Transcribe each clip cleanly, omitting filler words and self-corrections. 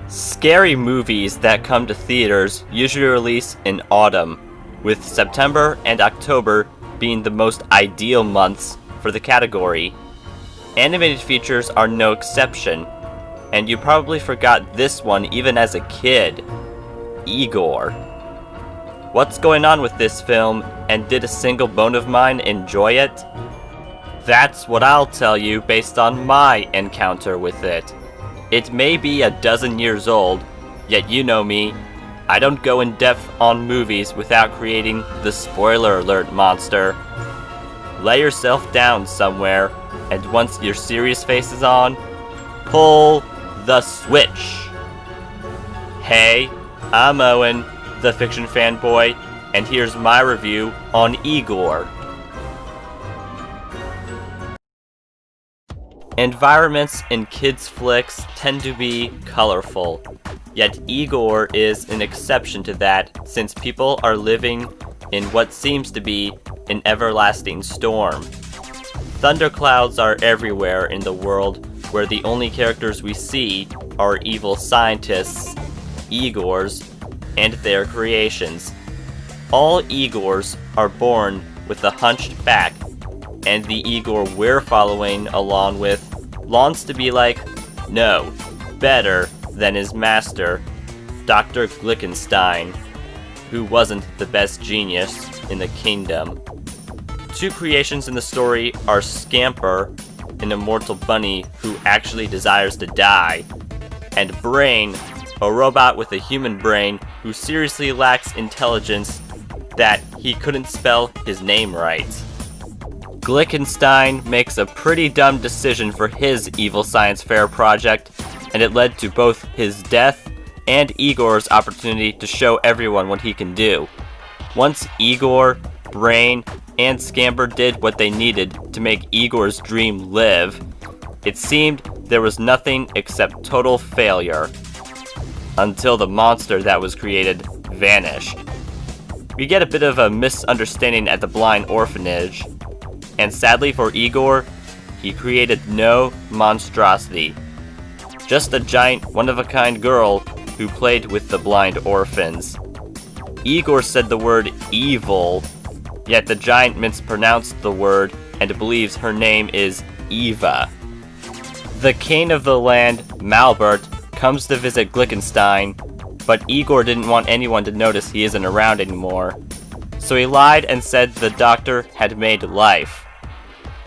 Scary movies that come to theaters usually release in autumn, with September and October being the most ideal months for the category. Animated features are no exception, and you probably forgot this one even as a kid. Igor. What's going on with this film, and did a single bone of mine enjoy it? That's what I'll tell you based on my encounter with it. It may be a dozen years old, yet you know me, I don't go in depth on movies without creating the spoiler alert monster. Lay yourself down somewhere, and once your serious face is on, pull the switch. Hey, I'm Owen, the fiction fanboy, and here's my review on Igor. Environments in kids' flicks tend to be colorful, yet Igor is an exception to that since people are living in what seems to be an everlasting storm. Thunderclouds are everywhere in the world where the only characters we see are evil scientists, Igors, and their creations. All Igors are born with a hunched back, and the Igor we're following along with longs to be like, no, better than his master, Dr. Glickenstein, who wasn't the best genius in the kingdom. Two creations in the story are Scamper, an immortal bunny who actually desires to die, and Brain, a robot with a human brain who seriously lacks intelligence that he couldn't spell his name right. Glickenstein makes a pretty dumb decision for his evil science fair project, and it led to both his death and Igor's opportunity to show everyone what he can do. Once Igor, Brain, and Scamper did what they needed to make Igor's dream live, it seemed there was nothing except total failure. Until the monster that was created vanished. We get a bit of a misunderstanding at the blind orphanage, and sadly for Igor, he created no monstrosity. Just a giant, one-of-a-kind girl who played with the blind orphans. Igor said the word evil, yet the giant mispronounced the word and believes her name is Eva. The king of the land, Malbert, comes to visit Glickenstein, but Igor didn't want anyone to notice he isn't around anymore. So he lied and said the doctor had made life.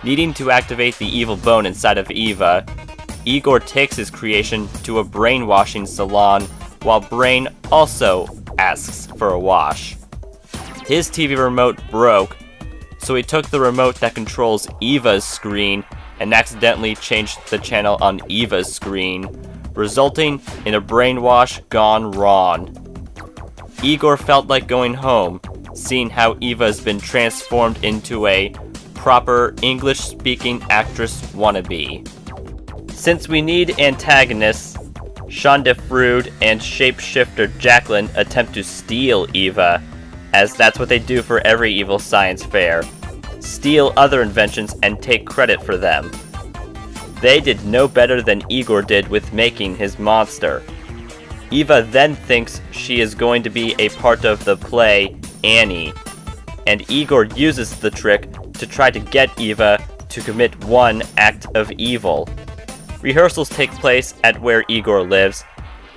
Needing to activate the evil bone inside of Eva, Igor takes his creation to a brainwashing salon while Brain also asks for a wash. His TV remote broke, so he took the remote that controls Eva's screen and accidentally changed the channel on Eva's screen, resulting in a brainwash gone wrong. Igor felt like going home, seeing how Eva's been transformed into a proper English-speaking actress wannabe. Since we need antagonists, Sean DeFrude and shapeshifter Jacqueline attempt to steal Eva, as that's what they do for every evil science fair. Steal other inventions and take credit for them. They did no better than Igor did with making his monster. Eva then thinks she is going to be a part of the play Annie, and Igor uses the trick to try to get Eva to commit one act of evil. Rehearsals take place at where Igor lives,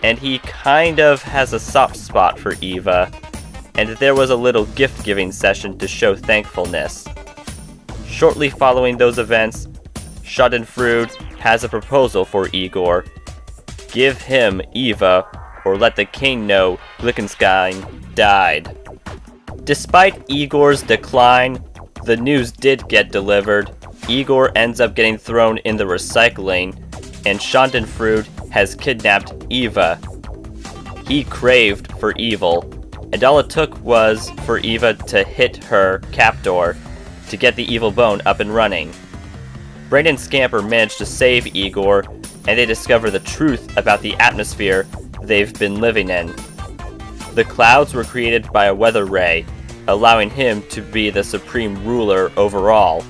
and he kind of has a soft spot for Eva, and there was a little gift-giving session to show thankfulness. Shortly following those events, Schadenfreude has a proposal for Igor. Give him Eva, or let the king know Glickenstein died. Despite Igor's decline, the news did get delivered. Igor ends up getting thrown in the recycling, and Schadenfreude has kidnapped Eva. He craved for evil, and all it took was for Eva to hit her captor to get the evil bone up and running. Brain and Scamper manage to save Igor, and they discover the truth about the atmosphere they've been living in. The clouds were created by a weather ray, allowing him to be the supreme ruler overall.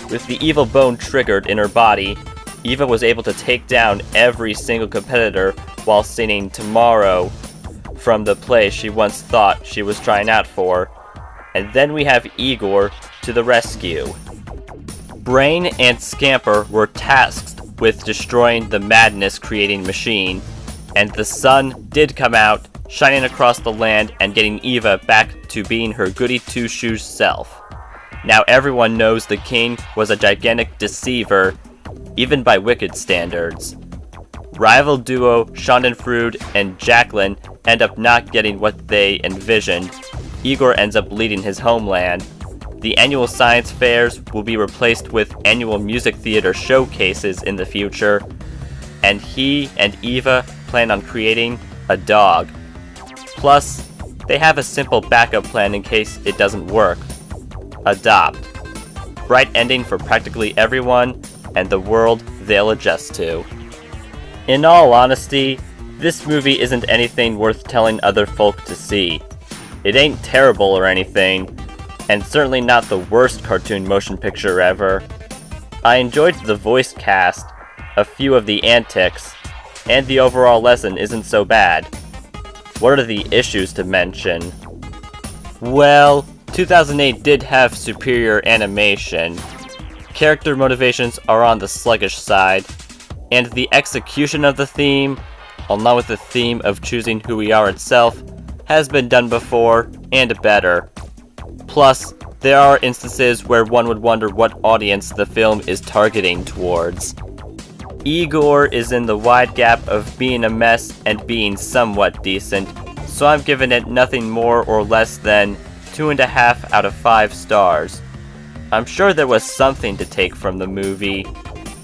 With the evil bone triggered in her body, Eva was able to take down every single competitor while singing Tomorrow from the play she once thought she was trying out for. And then we have Igor to the rescue. Brain and Scamper were tasked with destroying the madness-creating machine, and the sun did come out, shining across the land and getting Eva back to being her goody two-shoes self. Now everyone knows the king was a gigantic deceiver, even by Wicked standards. Rival duo Schadenfreude and Jacqueline end up not getting what they envisioned. Igor ends up leading his homeland. The annual science fairs will be replaced with annual music theater showcases in the future, and he and Eva plan on creating a dog. Plus, they have a simple backup plan in case it doesn't work. Adopt. Bright ending for practically everyone, and the world they'll adjust to. In all honesty, this movie isn't anything worth telling other folk to see. It ain't terrible or anything, and certainly not the worst cartoon motion picture ever. I enjoyed the voice cast, a few of the antics, and the overall lesson isn't so bad. What are the issues to mention? Well, 2008 did have superior animation. Character motivations are on the sluggish side, and the execution of the theme, along with the theme of choosing who we are itself, has been done before, and better. Plus, there are instances where one would wonder what audience the film is targeting towards. Igor is in the wide gap of being a mess and being somewhat decent, so I'm giving it nothing more or less than 2.5 out of 5 stars. I'm sure there was something to take from the movie.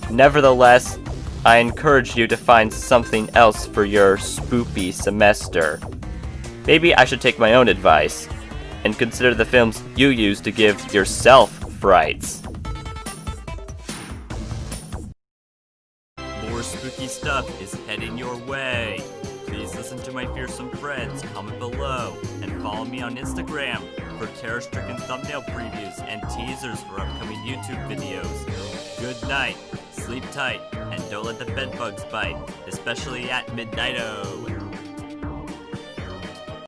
Nevertheless, I encourage you to find something else for your spoopy semester. Maybe I should take my own advice and consider the films you use to give yourself frights. More spooky stuff is heading your way. Please listen to my fearsome friends, comment below, and follow me on Instagram for terror-stricken thumbnail previews and teasers for upcoming YouTube videos. Good night, sleep tight, and don't let the bedbugs bite, especially at midnight-o.